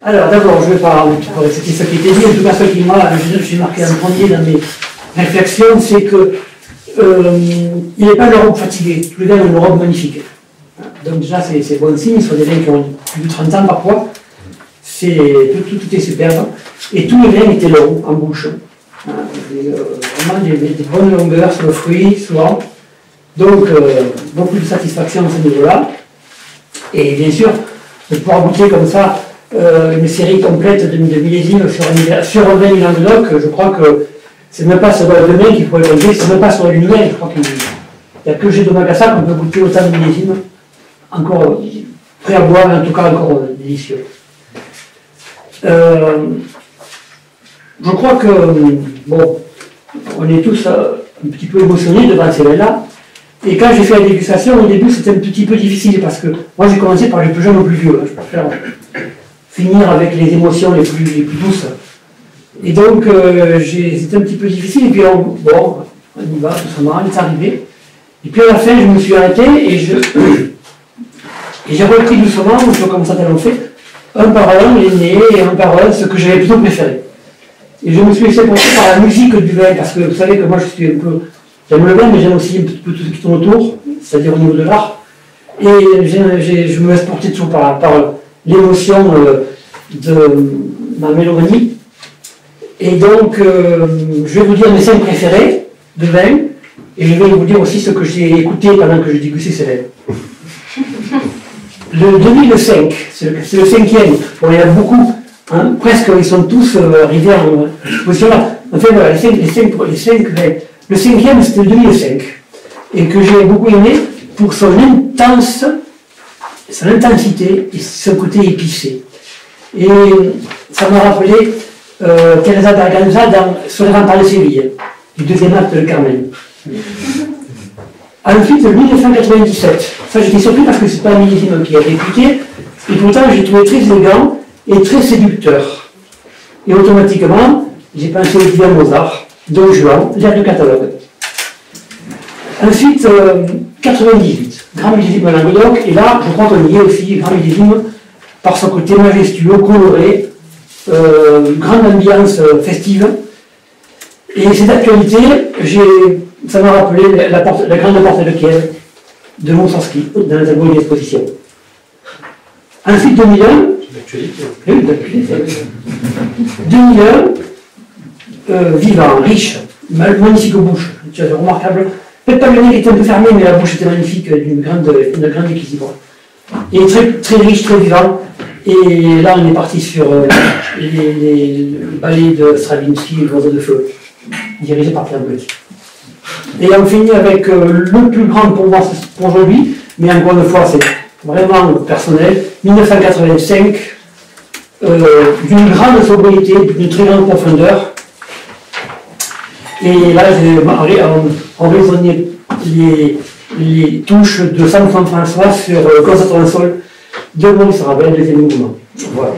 Alors d'abord, je vais pas répéter ce qui était dit, en tout cas ce qui m'a, j'ai marqué en premier dans mes réflexions, c'est que il n'est pas le robe fatigué, tous les vins ont une robe magnifique. Donc déjà c'est bon signe, sur des vins qui ont plus de 30 ans parfois, tout est superbe, et tous les vins étaient longs en bouche. Vraiment des bonnes longueurs sur le fruit, souvent. Donc beaucoup de satisfaction à ce niveau-là. Et bien sûr, de pouvoir goûter comme ça une série complète de millésimes sur un vin du Languedoc, je crois que c'est même pas sur le vin qu'il faut le goûter, c'est même pas sur le nouvelle, je crois qu'il n'y a que chez Domagassa qu'on peut goûter autant de millésimes, encore prêt à boire, en tout cas encore délicieux. Je crois que, bon, on est tous un petit peu émotionnés devant ces vins-là. Et quand j'ai fait la dégustation, au début, c'était un petit peu difficile parce que moi, j'ai commencé par les plus jeunes aux plus vieux. Je préfère finir avec les émotions les plus douces. Et donc, c'était un petit peu difficile. Et puis, on y va, tout simplement, on est arrivé. Et puis, à la fin, je me suis arrêté et j'ai repris doucement, comme ça, on fait, un par un, les nez, et un par un, ce que j'avais plutôt préféré. Et je me suis laissé porter par la musique du vin, parce que vous savez que moi, je suis un peu... J'aime le vin, mais j'aime aussi un peu tout ce qui tourne autour, c'est-à-dire au niveau de l'art. Et je me laisse porter toujours par l'émotion de ma mélomanie. Et donc, je vais vous dire mes 5 préférés de vin, et je vais vous dire aussi ce que j'ai écouté pendant que je dégustais ces vins. Le 2005, c'est le 5e. Bon, il y en a beaucoup, hein, presque, ils sont tous arrivés en position là. Enfin, voilà, les 5 vins. Le 5e, c'était le 2005, et que j'ai beaucoup aimé pour son intensité et son côté épicé. Et ça m'a rappelé Teresa Berganza dans Sur les remparts de Séville, du 2e acte de Carmen. Ensuite, le 1997. Ça, j'étais surpris parce que ce n'est pas un millésime qui a été écouté, et pourtant, j'ai trouvé très élégant et très séducteur. Et automatiquement, j'ai pensé au divin Mozart, Don Juan, l'air du catalogue. Ensuite, 98, grand millésime Languedoc, et là, je crois qu'on y est aussi, grand millésime, par son côté majestueux, coloré, grande ambiance festive. Et cette actualité, ça m'a rappelé la grande porte de Kiev, de Moussorgsky, dans les albums d'exposition. Ensuite, 2001, oui, 2001, vivant, riche, magnifique bouche, remarquable. Peut-être pas le nez qui était un peu fermé, mais la bouche était magnifique, d'une grande équilibre. Et très, très riche, très vivant. Et là, on est parti sur les ballets de Stravinsky, l'oiseau de feu, dirigé par Pierre Boulez. Et on finit avec le plus grand pour moi pour aujourd'hui, mais encore une fois, c'est vraiment personnel, 1985, d'une grande sobriété, d'une très grande profondeur. Et là, j'ai raisonné les touches de San François sur Concerto en sol de Maurice Ravel, deuxième mouvement. Voilà.